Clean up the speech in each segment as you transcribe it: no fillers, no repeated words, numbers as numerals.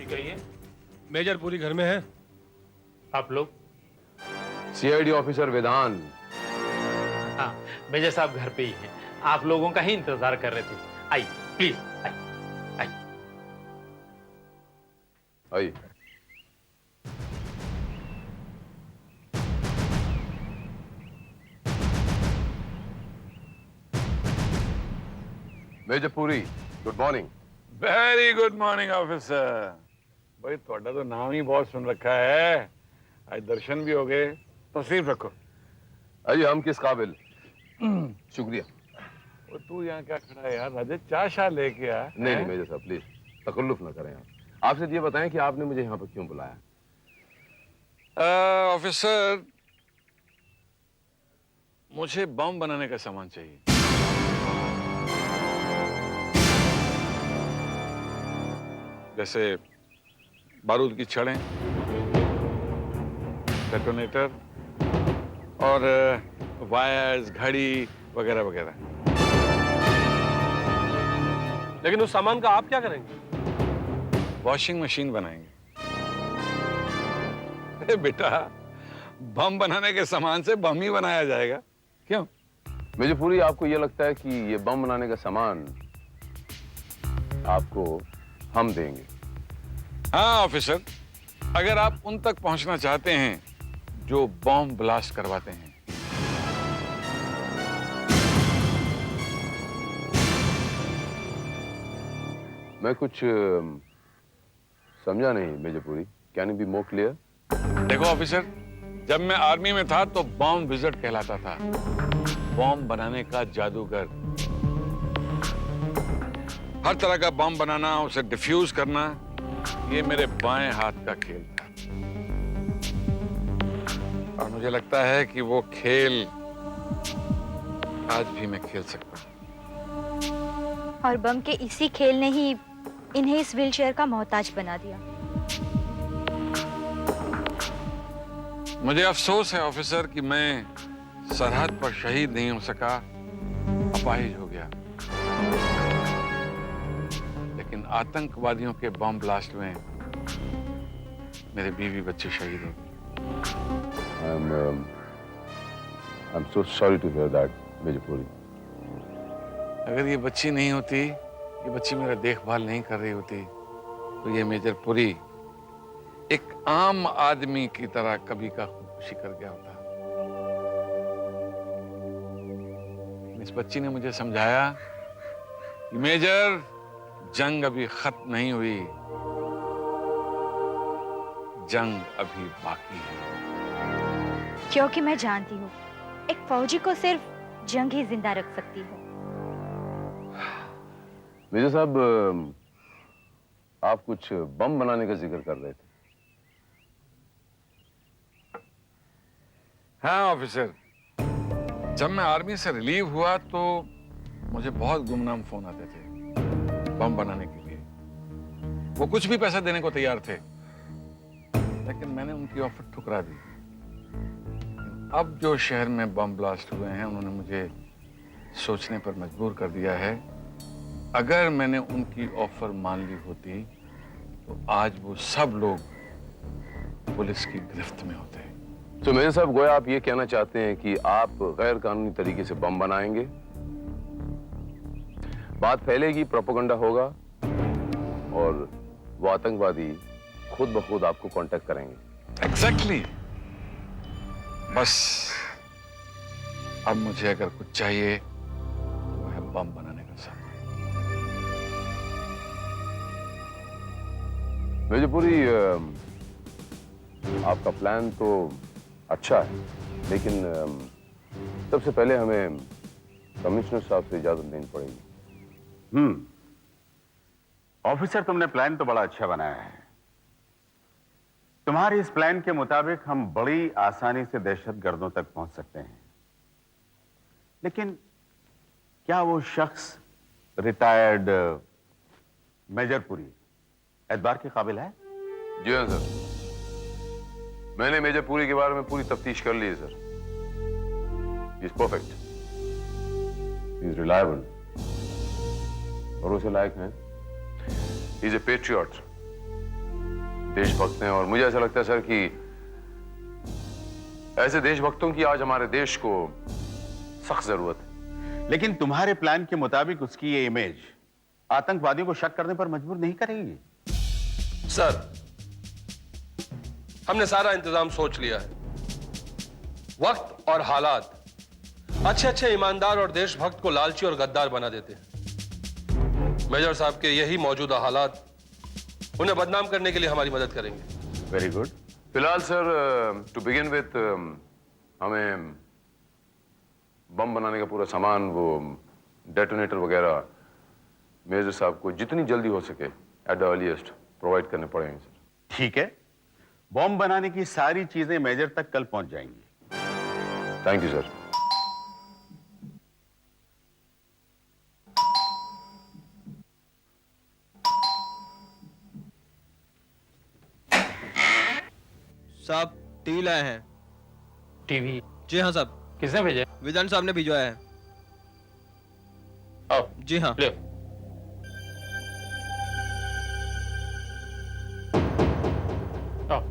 जी कहिए। मेजर पूरी घर में है? आप लोग? सीआईडी ऑफिसर विधान। हाँ, मेजर साहब घर पे ही हैं। आप लोगों का ही इंतजार कर रहे थे। आइए प्लीज, आइए आइए। आइए। मेजर पूरी, good morning. Very good morning officer. भाई थोड़ा तो नाम ही बहुत सुन रखा है, आज दर्शन भी हो गए। तशरीफ रखो। आइए, हम किस काबिल। शुक्रिया। वो तू यहाँ क्या खड़ा है यार, राजे चाय शाह लेके आ। नहीं नहीं मेजर साहब प्लीज तकल्लुफ ना करें आप। आपसे ये बताएं कि आपने मुझे यहाँ पर क्यों बुलाया। ऑफिसर, मुझे बम बनाने का सामान चाहिए। जैसे बारूद की छड़ें, डेटोनेटर और वायर्स, घड़ी वगैरह वगैरह। लेकिन उस सामान का आप क्या करेंगे? वॉशिंग मशीन बनाएंगे। अरे बेटा, बम बनाने के सामान से बम ही बनाया जाएगा, क्यों? मेजर पूरी, आपको ये लगता है कि ये बम बनाने का सामान आपको हम देंगे? हाँ ऑफिसर, अगर आप उन तक पहुंचना चाहते हैं जो बॉम्ब ब्लास्ट करवाते हैं। मैं कुछ समझा नहीं मेजर पूरी, can you be more clear? देखो ऑफिसर, जब मैं आर्मी में था तो बॉम्ब विजिट कहलाता था, बॉम्ब बनाने का जादूगर। हर तरह का बॉम्ब बनाना, उसे डिफ्यूज करना, ये मेरे बाएं हाथ का खेल था। और मुझे लगता है कि वो खेल आज भी मैं खेल सकता हूं। और बम के इसी खेल ने ही इन्हें इस व्हीलचेयर का मोहताज बना दिया। मुझे अफसोस है ऑफिसर कि मैं सरहद पर शहीद नहीं हो सका, अपाहिज हो गया। लेकिन आतंकवादियों के बम ब्लास्ट में मेरे बीवी बच्चे शहीद हो गए। I'm so sorry to hear that, major Puri. अगर ये बच्ची नहीं होती, ये बच्ची मेरा देखभाल नहीं कर रही होती, तो ये मेजर पुरी एक आम आदमी की तरह कभी का खुदकुशी कर गया होता। इस बच्ची ने मुझे समझाया कि मेजर, जंग अभी खत्म नहीं हुई, जंग अभी बाकी है। क्योंकि मैं जानती हूँ, एक फौजी को सिर्फ जंग ही जिंदा रख सकती है। मेजर साहब, आप कुछ बम बनाने का जिक्र कर रहे थे। हाँ ऑफिसर, जब मैं आर्मी से रिलीव हुआ तो मुझे बहुत गुमनाम फोन आते थे बम बनाने के लिए। वो कुछ भी पैसा देने को तैयार थे, लेकिन मैंने उनकी ऑफर ठुकरा दी। अब जो शहर में बम ब्लास्ट हुए हैं, उन्होंने मुझे सोचने पर मजबूर कर दिया है। अगर मैंने उनकी ऑफर मान ली होती तो आज वो सब लोग पुलिस की गिरफ्त में होते। तो मेजर साहब, गोया आप ये कहना चाहते हैं कि आप गैर कानूनी तरीके से बम बनाएंगे, बात फैलेगी, प्रोपेगेंडा होगा और वो आतंकवादी खुद ब खुद आपको कांटेक्ट करेंगे। एग्जैक्टली। बस अब मुझे अगर कुछ चाहिए तो वो है बम बनाने का सामान। मेजर पूरी, आपका प्लान तो अच्छा है, लेकिन सबसे पहले हमें कमिश्नर साहब से इजाजत लेनी पड़ेगी। ऑफिसर, तुमने प्लान तो बड़ा अच्छा बनाया है। तुम्हारे इस प्लान के मुताबिक हम बड़ी आसानी से दहशतगर्दों तक पहुंच सकते हैं, लेकिन क्या वो शख्स रिटायर्ड मेजर पुरी एतबार के काबिल है? जी हाँ सर, मैंने मेजर पूरी के बारे में पूरी तफ्तीश कर ली है sir. He is perfect, he is reliable, भरोसे लायक है। ही इज ए पेट्रियट, देशभक्त हैं और मुझे ऐसा लगता है सर कि ऐसे देशभक्तों की आज हमारे देश को सख्त जरूरत है। लेकिन तुम्हारे प्लान के मुताबिक उसकी ये इमेज आतंकवादियों को शक करने पर मजबूर नहीं करेगी? सर, हमने सारा इंतजाम सोच लिया है। वक्त और हालात अच्छे अच्छे ईमानदार और देशभक्त को लालची और गद्दार बना देते हैं। मेजर साहब के यही मौजूदा हालात उन्हें बदनाम करने के लिए हमारी मदद करेंगे। Very good. फिलहाल सर, टू बिगिन विथ हमें बम बनाने का पूरा सामान, वो डेटोनेटर वगैरह मेजर साहब को जितनी जल्दी हो सके एट द अर्लीस्ट प्रोवाइड करने पड़ेंगे सर। ठीक है, बॉम्ब बनाने की सारी चीजें मेजर तक कल पहुंच जाएंगी। Thank you sir. साहब टीवी लाए हैं। टीवी? जी हाँ साहब, किसने भेजा? विधान साहब ने भिजवाया है। आओ जी हाँ। ले। आओ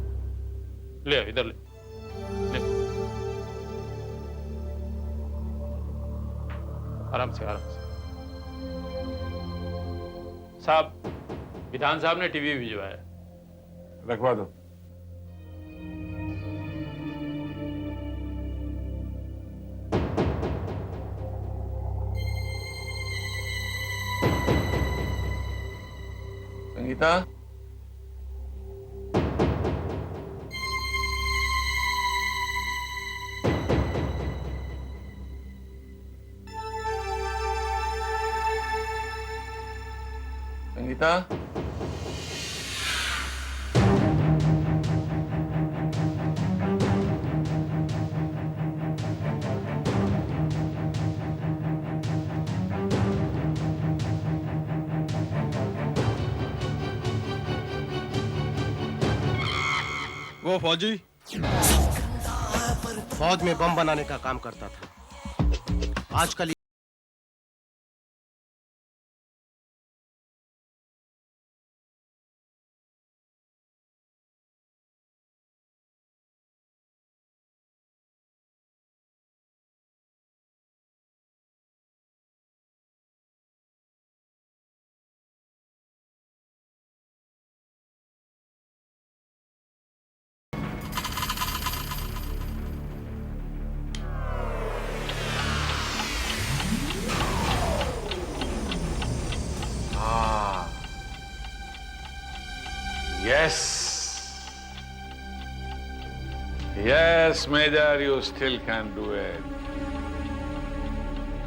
ले, इधर ले। ले आराम से, आराम से। साहब, विधान साहब ने टीवी भिजवाया। रखवा दो। संगीता, संगीता, वो फौजी फौज में बम बनाने का काम करता था। आजकल Yes. Yes, Major, you still can do it.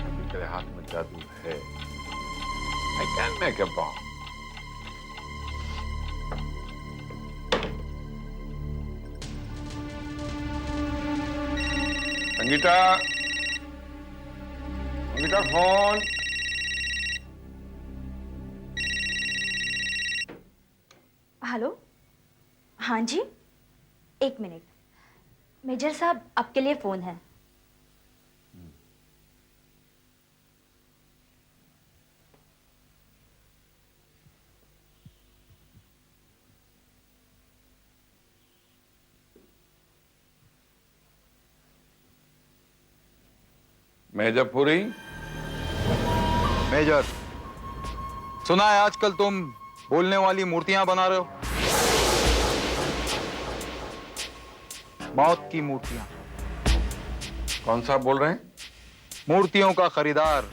अभी तेरे हाथ में जादू है। I can make a bomb. Sangeeta, Sangeeta phone. Hello, हाँ जी, एक मिनट। मेजर साहब, आपके लिए फोन है। मेजर पुरी। मेजर, सुना है आजकल तुम बोलने वाली मूर्तियां बना रहे हो। मौत की मूर्तियां। कौन सा बोल रहे हैं? मूर्तियों का खरीदार,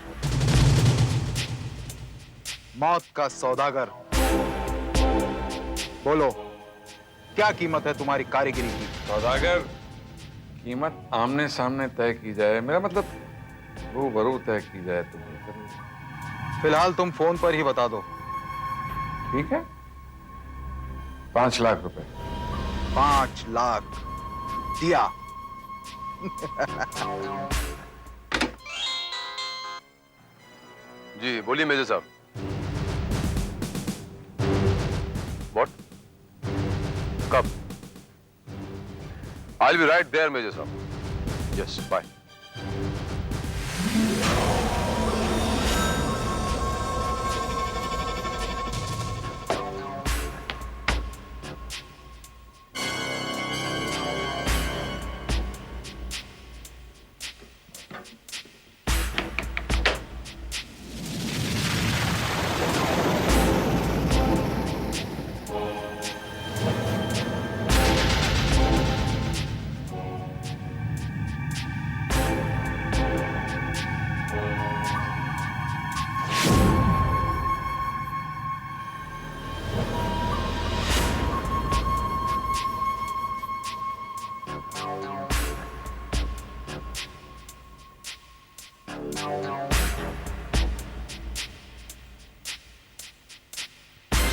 मौत का सौदागर। बोलो, क्या कीमत है तुम्हारी कारीगरी की? सौदागर, कीमत आमने सामने तय की जाए, मेरा मतलब रूबरू तय की जाए तो बेहतर है। फिलहाल तुम फोन पर ही बता दो। ठीक है, 5 लाख रुपए। 5 लाख दिया। जी बोलिए मेजर साहब। What? कब? I'll be right there, major साहब। Yes, bye.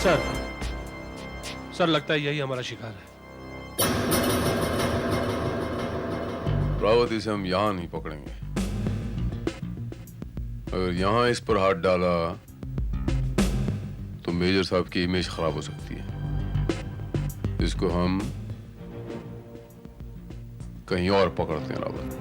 सर लगता है यही हमारा शिकार है। रावत, इसे हम यहां नहीं पकड़ेंगे। अगर यहां इस पर हाथ डाला तो मेजर साहब की इमेज खराब हो सकती है। इसको हम कहीं और पकड़ते हैं रावत।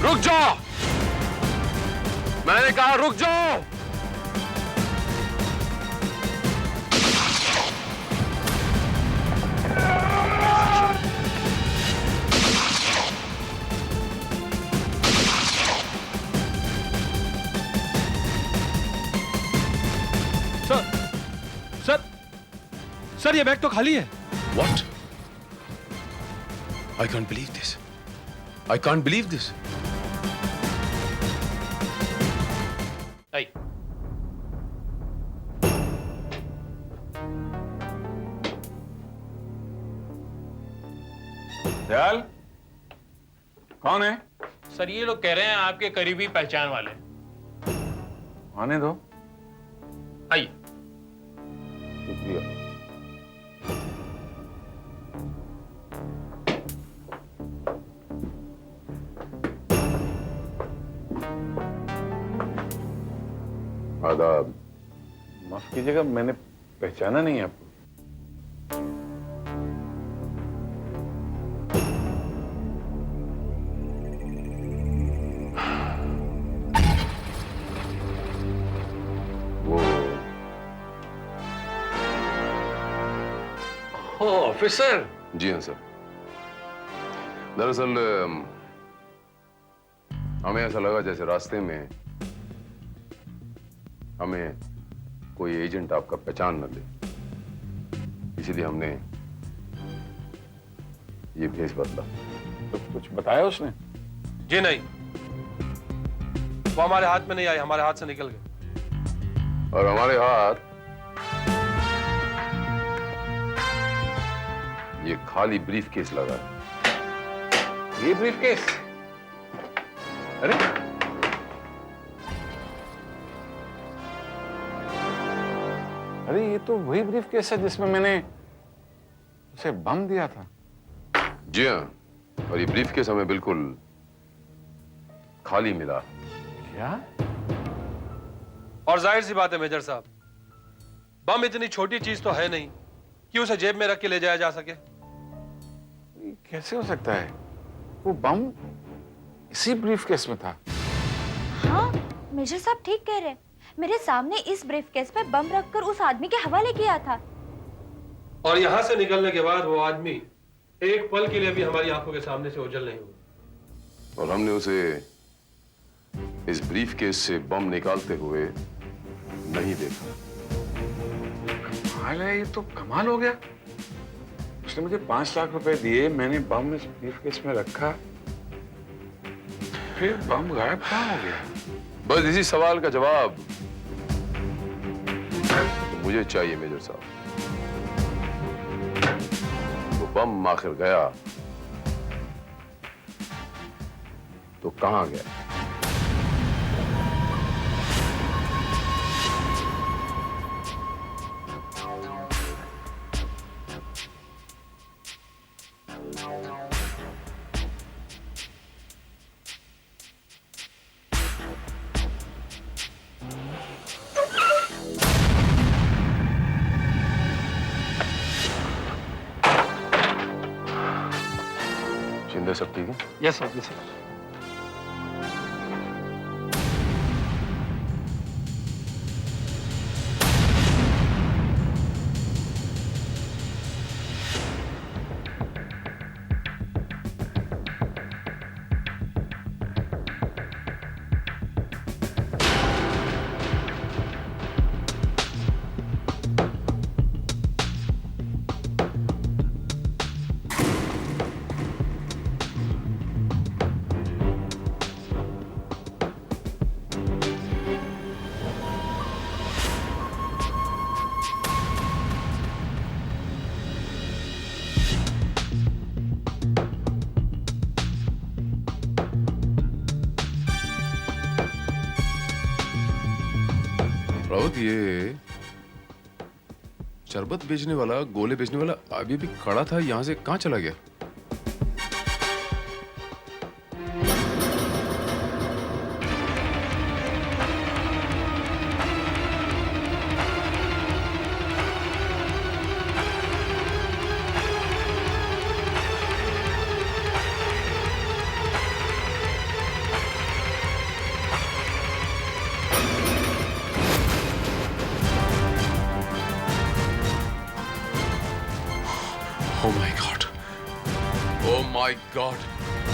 रुक जाओ, मैंने कहा रुक जाओ। सर ये बैग तो खाली है। What? I can't believe this. I can't believe this. आई। दयाल, कौन है? सर ये लोग कह रहे हैं आपके करीबी पहचान वाले। आने दो। आइए। शुक्रिया। आदाब। माफ कीजिएगा, मैंने पहचाना नहीं आपको। वो ऑफिसर। जी हाँ सर। दरअसल हमें ऐसा लगा जैसे रास्ते में हमें कोई एजेंट आपका पहचान न ले, इसीलिए हमने ये भेष बदला। तो कुछ बताया उसने? जी नहीं, वो हमारे हाथ में नहीं आए, हमारे हाथ से निकल गए। और हमारे हाथ ये खाली ब्रीफ केस लगा है। ये ब्रीफकेस? अरे अरे, ये तो वही ब्रीफकेस है जिसमें मैंने उसे बम दिया था। जी हाँ, और ये ब्रीफ केस हमें बिल्कुल खाली मिला। क्या? और जाहिर सी बात है मेजर साहब, बम इतनी छोटी चीज तो है नहीं कि उसे जेब में रख के ले जाया जा सके। ये कैसे हो सकता है? वो बम इसी ब्रीफकेस में था। हाँ, मेजर साहब ठीक कह रहे हैं। मेरे सामने इस ब्रीफकेस में बम रखकर उस आदमी के हवाले किया था। और यहां से निकलने के बाद वो आदमी एक पल के लिए भी हमारी आंखों के सामने से ओझल नहीं हुआ। और हमने उसे इस ब्रीफ केस से बम निकालते हुए नहीं देखा। कमाल है, ये तो कमाल हो गया। उसने मुझे 5 लाख रुपए दिए, मैंने बम इस ब्रीफकेस में रखा, फिर बम गायब कहाँ हो गया? बस इसी सवाल का जवाब तो मुझे चाहिए मेजर साहब। वो बम आखिर गया तो कहां गया? शिंदे सब ठीक है? Yes sir, yes sir. Dawood, ये शरबत बेचने वाला, गोले बेचने वाला अभी भी खड़ा था, यहां से कहां चला गया? Oh my God! Oh my God!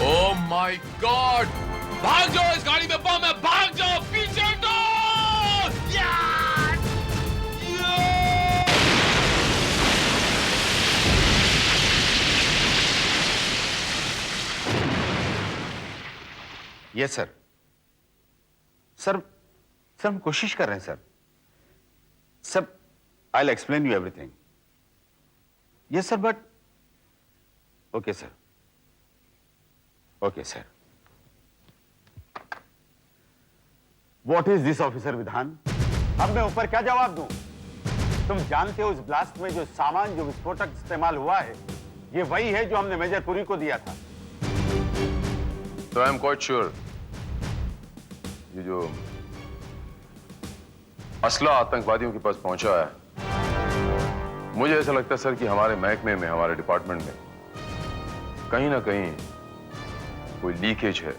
Oh my God! भाग जाओ, इस गाड़ी में बम है, भाग जाओ, पीछे हटो! Yes sir. सर हम कोशिश कर रहे हैं sir. Sir I will explain you everything. Yes sir, but okay sir, okay sir. What is this officer विधान? अब मैं ऊपर क्या जवाब दूं? तुम जानते हो इस ब्लास्ट में जो सामान, जो विस्फोटक इस्तेमाल हुआ है, ये वही है जो हमने मेजर पुरी को दिया था। तो आई एम क्वाइट श्योर ये जो असला आतंकवादियों के पास पहुंचा है, मुझे ऐसा लगता है सर कि हमारे महकमे में, हमारे डिपार्टमेंट में कहीं ना कहीं कोई लीकेज है,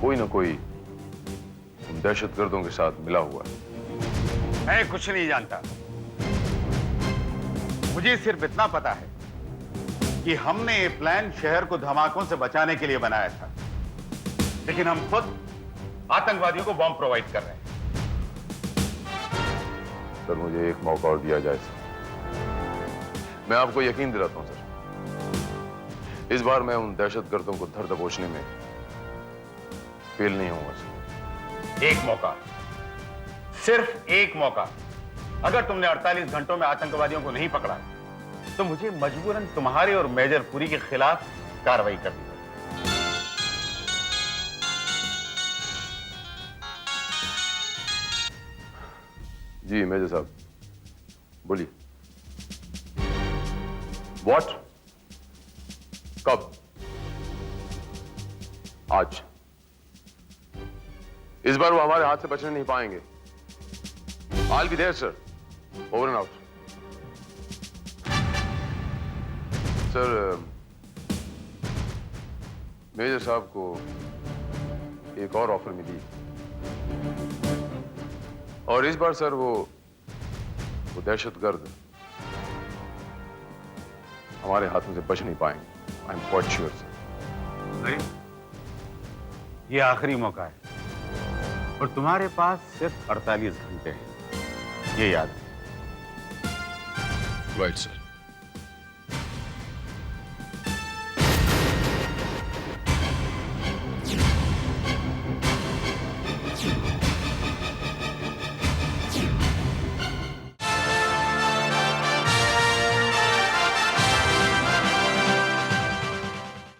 कोई ना कोई उन दहशतगर्दों के साथ मिला हुआ है। मैं कुछ नहीं जानता। मुझे सिर्फ इतना पता है कि हमने ये प्लान शहर को धमाकों से बचाने के लिए बनाया था, लेकिन हम खुद आतंकवादियों को बॉम्ब प्रोवाइड कर रहे हैं। सर मुझे एक मौका और दिया जाए सर। मैं आपको यकीन दिलाता हूं सर, इस बार मैं उन दहशतगर्दों को धर दबोचने में फेल नहीं होऊंगा सर। एक मौका, सिर्फ एक मौका। अगर तुमने 48 घंटों में आतंकवादियों को नहीं पकड़ा तो मुझे मजबूरन तुम्हारे और मेजर पुरी के खिलाफ कार्रवाई करनी होगी। जी मेजर साहब बोलिए। व्हाट? कब? आज। इस बार वो हमारे हाथ से बचने नहीं पाएंगे। I'll be there, sir. Over and out. Sir major साहब को एक और ऑफर मिली और इस बार सर वो दहशतगर्द हमारे हाथों से बच नहीं पाएंगे। I am quite sure sir. ये आखिरी मौका है और तुम्हारे पास सिर्फ 48 घंटे हैं, ये याद है। Right sir.